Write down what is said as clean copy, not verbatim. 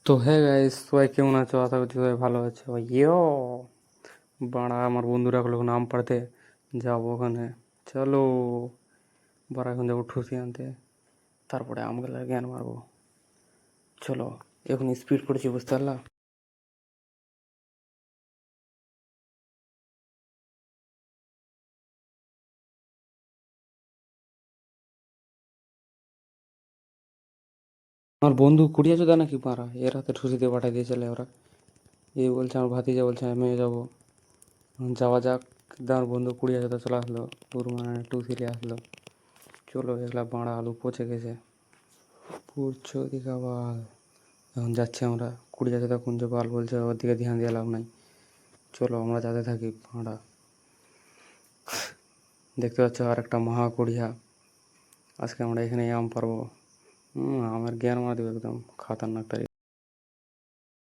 তো হ্যাঁ গাইস, সবাই কেমন আছো? আশা করছি সবাই ভালো আছো। ইয়ো বাড়া, আমার বন্ধু রাখলো নাম পড়তে যাবো ওখানে। চলো বাড়া, এখন যাবো ঠুসি আনতে, তারপরে আমগুলা জ্ঞান মারবো। চলো, এখন স্পিড করেছি, বুঝতে পারলা? আমার বন্ধু কুড়িয়ে চোদা নাকি মারা, এর হাতে ঠুসিতে পাঠাই দিয়ে চলে ওরা। এই বলছে আমার ভাতিজা, বলছে আমি যাবো। যাওয়া যাক। আমার বন্ধু কুড়িয়ে চোদা চলে আসলো, ওর মানে টুসিলে আসলো। চলো, এগুলা বাড়া আলু পচে গেছে, পুড়ছো দিঘা বাল। এখন যাচ্ছি আমরা কুড়িয়া চোদা কুঞ্জ, বাল বলছে ওর দিকে ধ্যান দিয়ে লাভ নাই। চলো আমরা যাতে থাকি ভাড়া। দেখতে পাচ্ছ আর একটা মহা কুড়িয়া। আজকে আমরা এখানে আম পারবো। আমের জ্ঞান মারা দেবো একদম খাতারনাক তারিখ।